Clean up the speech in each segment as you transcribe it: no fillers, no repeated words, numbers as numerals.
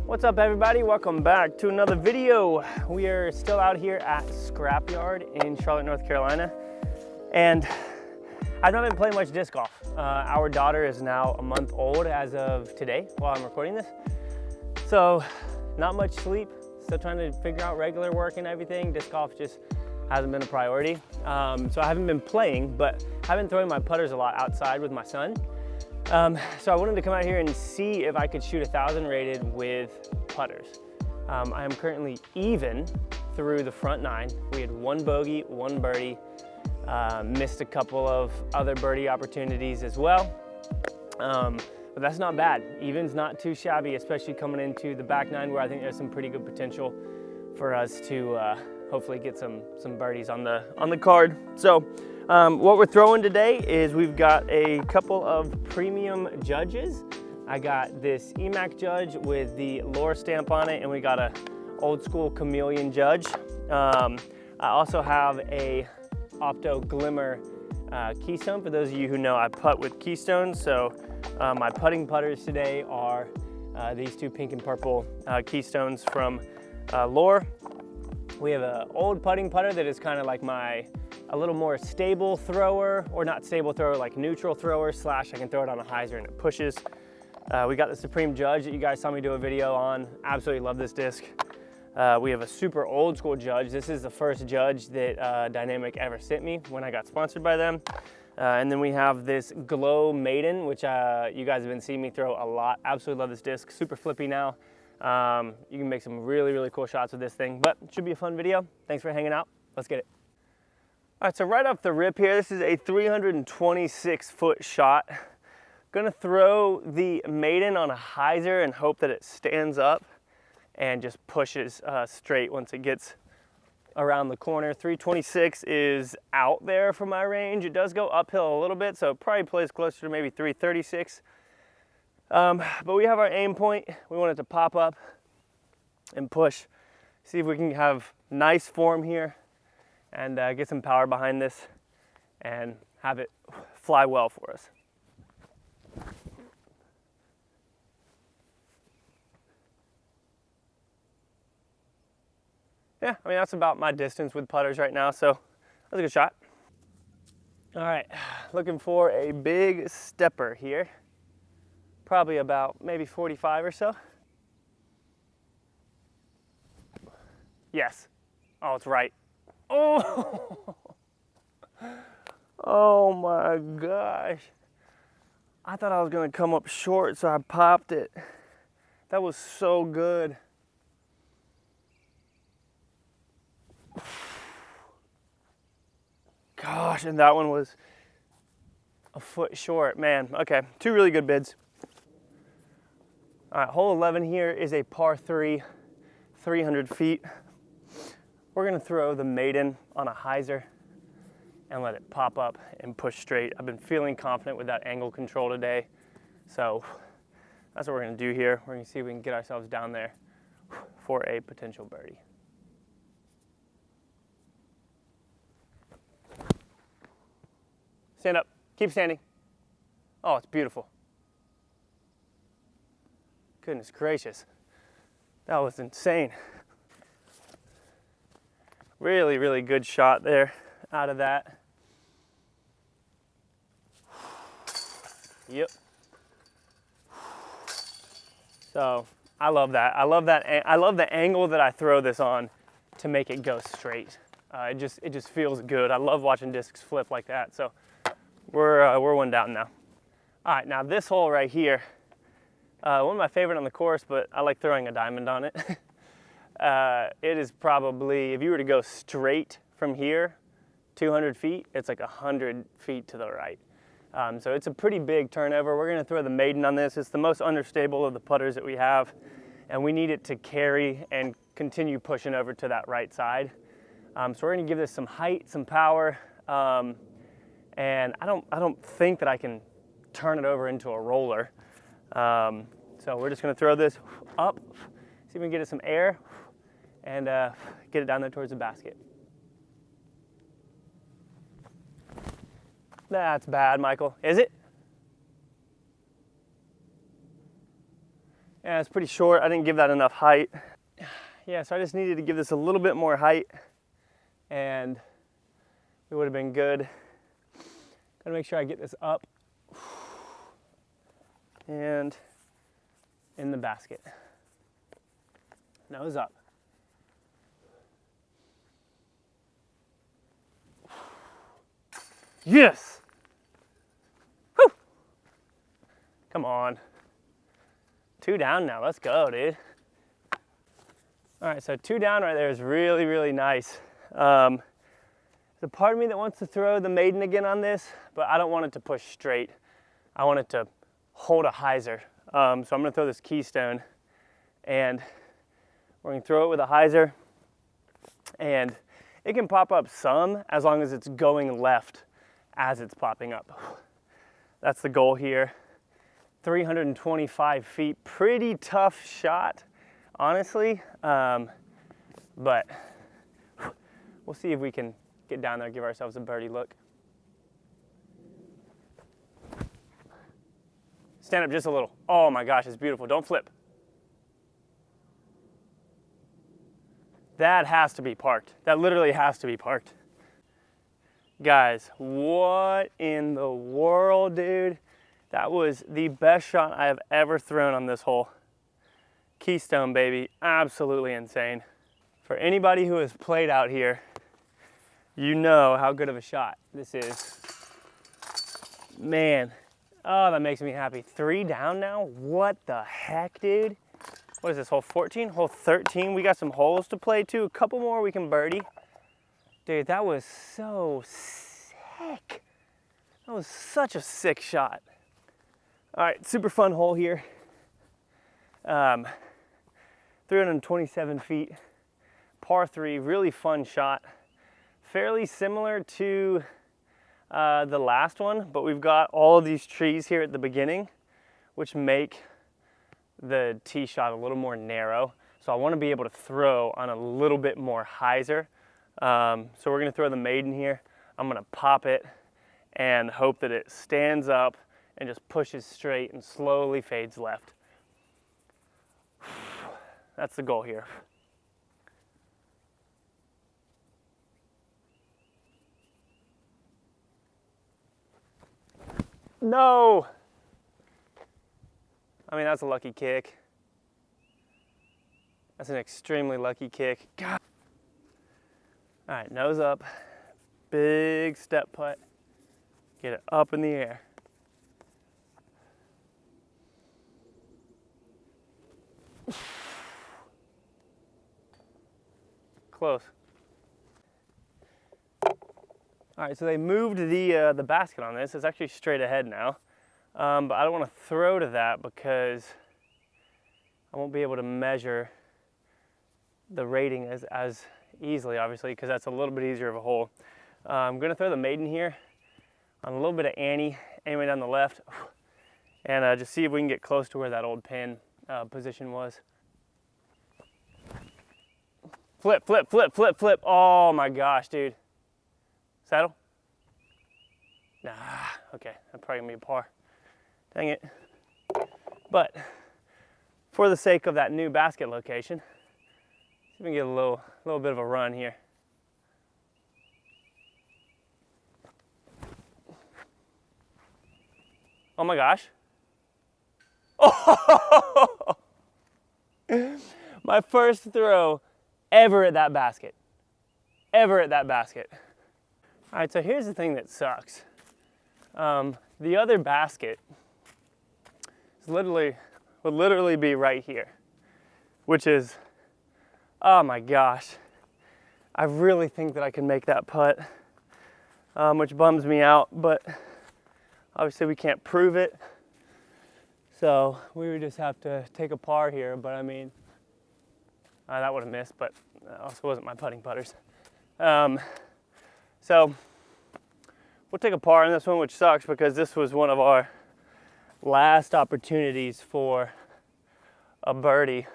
What's up everybody? Welcome back to another video. We are still out here at Scrapyard in Charlotte, North Carolina. And I've not been playing much disc golf. Our daughter is now a month old as of today while I'm recording this. So not much sleep, still trying to figure out regular work and everything. Disc golf just hasn't been a priority. So I haven't been playing, but I've been throwing my putters a lot outside with my son. So I wanted to come out here and see if I could shoot 1,000 rated with putters. I am currently even through the front 9. We had 1 bogey, 1 birdie, missed a couple of other birdie opportunities as well. But that's not bad. Even's not too shabby, especially coming into the back 9 where I think there's some pretty good potential for us to hopefully get some birdies on the card. So what we're throwing today is we've got a couple of premium judges. I got this EMAC judge with the Lore stamp on it, and we got a old school chameleon judge. I also have a Opto Glimmer keystone. For those of you who know, I putt with keystones. So my putting putters today are these 2 pink and purple keystones from Lore. We have an old putting putter that is kind of like a little more stable thrower, or not stable thrower, like neutral thrower / I can throw it on a hyzer and it pushes. We got the Supreme Judge that you guys saw me do a video on. Absolutely love this disc. We have a super old school judge. This is the first judge that Dynamic ever sent me when I got sponsored by them. And then we have this Glow Maiden, which you guys have been seeing me throw a lot. Absolutely love this disc, super flippy now. You can make some really cool shots with this thing, but it should be a fun video. Thanks for hanging out. Let's get it. All right, so right off the rip here, this is a 326-foot shot. Gonna throw the Maiden on a hyzer and hope that it stands up and just pushes straight once it gets around the corner. 326 is out there for my range. It does go uphill a little bit, so it probably plays closer to maybe 336. But we have our aim point. We want it to pop up and push. See if we can have nice form here and get some power behind this and have it fly well for us. Yeah, I mean, that's about my distance with putters right now, so that's a good shot. All right, looking for a big stepper here. Probably about maybe 45 or so. Yes. Oh, it's right. Oh! Oh my gosh. I thought I was gonna come up short, so I popped it. That was so good. Gosh, and that one was a foot short, man. Okay, 2 really good bids. All right, hole 11 here is a par 3, 300 feet. We're gonna throw the Maiden on a hyzer and let it pop up and push straight. I've been feeling confident with that angle control today. So that's what we're gonna do here. We're gonna see if we can get ourselves down there for a potential birdie. Stand up, keep standing. Oh, it's beautiful. Goodness gracious, that was insane. Really good shot there out of that. Yep. So I love that. I love the angle that I throw this on to make it go straight. It just feels good. I love watching discs flip like that. So we're 1 down now. All right, now this hole right here, one of my favorite on the course, but I like throwing a diamond on it. It is probably, if you were to go straight from here, 200 feet, it's like 100 feet to the right. So it's a pretty big turnover. We're gonna throw the Maiden on this. It's the most understable of the putters that we have, and we need it to carry and continue pushing over to that right side. So we're gonna give this some height, some power, and I don't think that I can turn it over into a roller. So we're just gonna throw this up, see if we can get it some air, and get it down there towards the basket. That's bad, Michael. Is it? Yeah, it's pretty short. I didn't give that enough height. Yeah, so I just needed to give this a little bit more height and it would have been good. Gotta make sure I get this up and in the basket. Nose up. Yes! Whew! Come on. 2 down now, let's go, dude. All right, so 2 down right there is really, really nice. There's a part of me that wants to throw the maiden again on this, but I don't want it to push straight. I want it to hold a hyzer. So I'm gonna throw this keystone and we're gonna throw it with a hyzer and it can pop up some as long as it's going left as it's popping up. That's the goal here. 325 feet, pretty tough shot, honestly. But we'll see if we can get down there, give ourselves a birdie look. Stand up just a little. Oh my gosh, it's beautiful. Don't flip. That has to be parked. That literally has to be parked. Guys, what in the world, dude? That was the best shot I have ever thrown on this hole. Keystone, baby, absolutely insane. For anybody who has played out here, you know how good of a shot this is. Man, oh, that makes me happy. 3 down now? What the heck, dude? What is this, hole 14? Hole 13? We got some holes to play too. A couple more we can birdie. Dude, that was so sick. That was such a sick shot. All right, super fun hole here. 327 feet, par 3, really fun shot. Fairly similar to the last one, but we've got all of these trees here at the beginning, which make the tee shot a little more narrow. So I want to be able to throw on a little bit more hyzer. So we're going to throw the maiden here. I'm going to pop it and hope that it stands up and just pushes straight and slowly fades left. That's the goal here. No! I mean, that's a lucky kick. That's an extremely lucky kick. God. All right, nose up. Big step putt. Get it up in the air. Close. All right, so they moved the basket on this. It's actually straight ahead now. But I don't want to throw to that because I won't be able to measure the rating as easily, obviously, because that's a little bit easier of a hole. I'm going to throw the maiden here on a little bit of Annie, anyway down the left, and just see if we can get close to where that old pin position was. Flip, flip, flip, flip, flip. Oh my gosh, dude. Saddle? Nah, okay, that's probably gonna be a par. Dang it. But for the sake of that new basket location, see if we can get a little bit of a run here. Oh my gosh. Oh! My first throw ever at that basket. Ever at that basket. All right, so here's the thing that sucks. The other basket would literally be right here, which is, oh my gosh. I really think that I can make that putt, which bums me out, but obviously we can't prove it. So we would just have to take a par here, but I mean, that would have missed, but also wasn't my putting putters. So we'll take a par in this one, which sucks because this was one of our last opportunities for a birdie.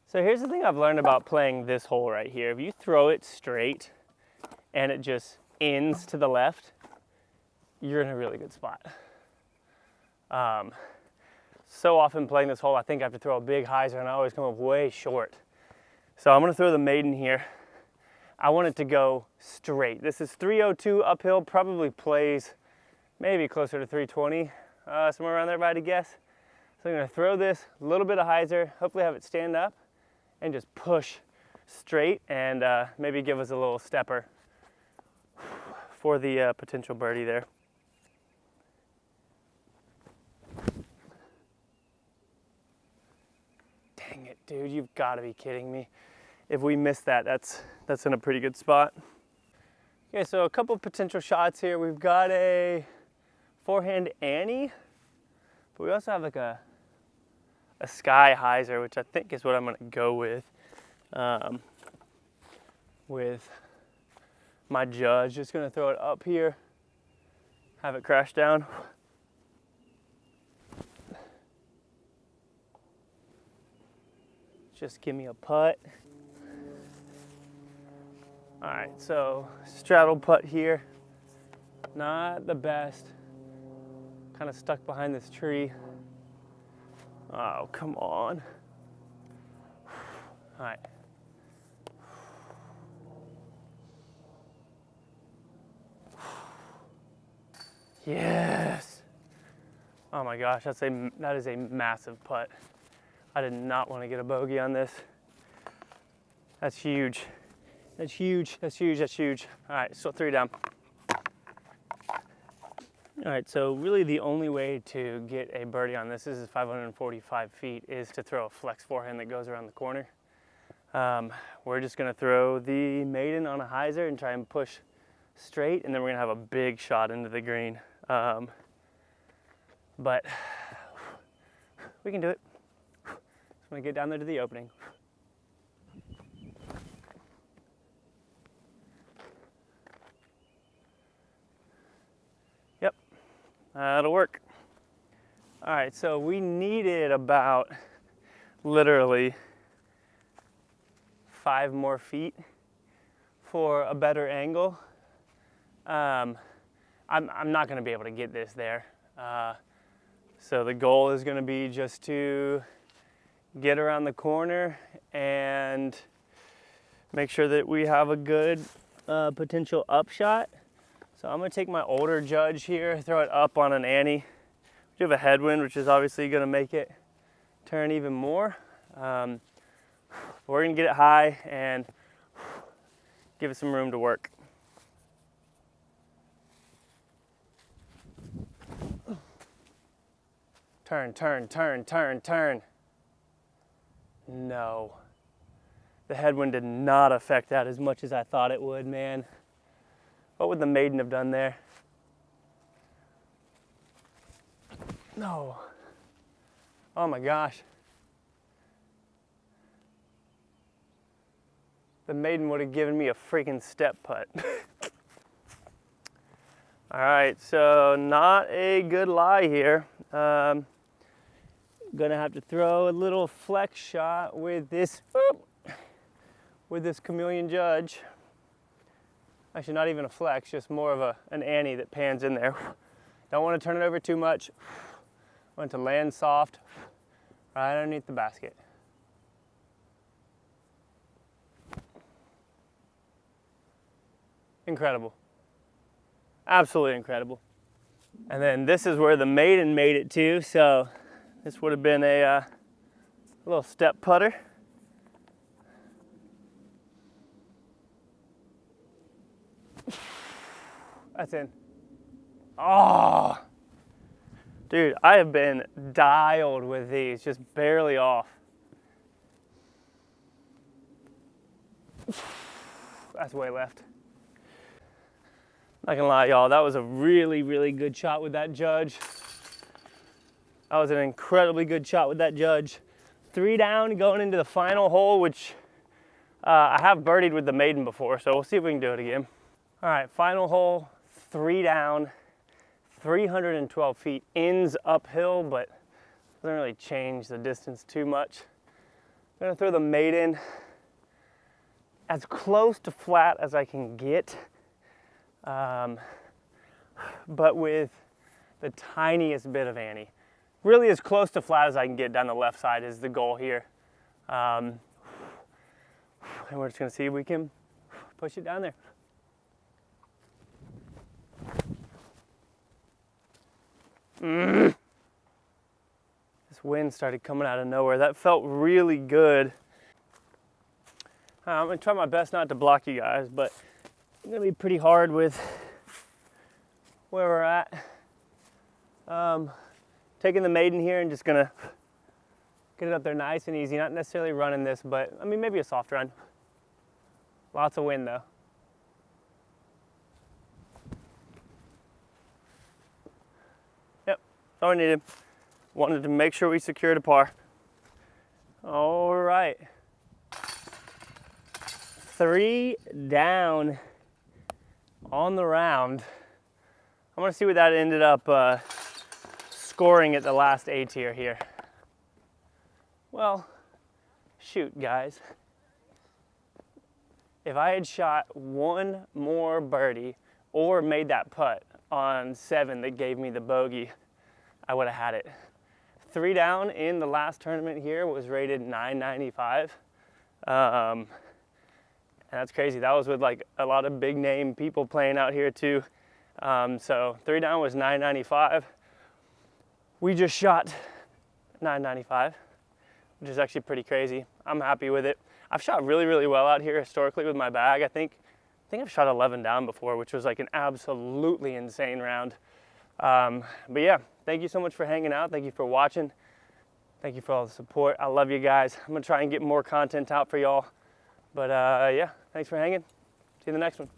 So here's the thing I've learned about playing this hole right here. If you throw it straight and it just ends to the left, you're in a really good spot. So often playing this hole, I think I have to throw a big hyzer and I always come up way short. So I'm gonna throw the maiden here. I want it to go straight. This is 302 uphill, probably plays maybe closer to 320, somewhere around there if I had to guess. So I'm gonna throw this, a little bit of hyzer, hopefully have it stand up and just push straight and maybe give us a little stepper for the potential birdie there. Dang it, dude, you've gotta be kidding me. If we miss that, that's in a pretty good spot. Okay, so a couple potential shots here. We've got a forehand Annie, but we also have like a sky hyzer, which I think is what I'm gonna go with my judge. Just gonna throw it up here, have it crash down. Just give me a putt. All right, so straddle putt here. Not the best. Kind of stuck behind this tree. Oh, come on. All right. Yes. Oh my gosh, that is a massive putt. I did not want to get a bogey on this. That's huge. That's huge, that's huge, that's huge. All right, so 3 down. All right, so really the only way to get a birdie on this is 545 feet is to throw a flex forehand that goes around the corner. We're just gonna throw the maiden on a hyzer and try and push straight, and then we're gonna have a big shot into the green. But we can do it. Just wanna get down there to the opening. Yep, that'll work. All right, so we needed about literally 5 more feet for a better angle. I'm not gonna be able to get this there. So the goal is gonna be just to get around the corner and make sure that we have a good potential upshot. So I'm gonna take my older judge here, throw it up on an Annie. We have a headwind, which is obviously gonna make it turn even more. We're gonna get it high and give it some room to work. Turn, turn, turn, turn, turn. No. The headwind did not affect that as much as I thought it would, man. What would the maiden have done there? No. Oh my gosh. The maiden would have given me a freaking step putt. All right, so not a good lie here. Gonna have to throw a little flex shot with this, chameleon judge. Actually, not even a flex, just more of an Annie that pans in there. Don't want to turn it over too much. Want it to land soft, right underneath the basket. Incredible. Absolutely incredible. And then this is where the maiden made it to, so this would have been a little step putter. That's in. Oh, dude, I have been dialed with these, just barely off. That's way left. Not gonna lie, y'all, that was a really, really good shot with that judge. That was an incredibly good shot with that judge. 3 down going into the final hole, which I have birdied with the maiden before, so we'll see if we can do it again. All right, final hole, 3 down, 312 feet, ends uphill, but doesn't really change the distance too much. I'm gonna throw the maiden as close to flat as I can get, but with the tiniest bit of Annie. really as close to flat as I can get down the left side is the goal here. And we're just gonna see if we can push it down there. This wind started coming out of nowhere. That felt really good. I'm gonna try my best not to block you guys, but it's gonna be pretty hard with where we're at. Taking the maiden here and just gonna get it up there nice and easy. Not necessarily running this, but I mean, maybe a soft run. Lots of wind though. Yep, that's all I needed. Wanted to make sure we secured a par. All right. 3 down on the round. I want to see what that ended up scoring at the last A tier here. Well, shoot, guys. If I had shot one more birdie or made that putt on 7 that gave me the bogey, I would have had it. 3 down in the last tournament here was rated 995. And that's crazy. That was with like a lot of big name people playing out here too. So 3 down was 995. We just shot 995, which is actually pretty crazy. I'm happy with it. I've shot really, really well out here historically with my bag. I think I've shot 11 down before, which was like an absolutely insane round. But yeah, thank you so much for hanging out. Thank you for watching. Thank you for all the support. I love you guys. I'm gonna try and get more content out for y'all. But yeah, thanks for hanging. See you in the next one.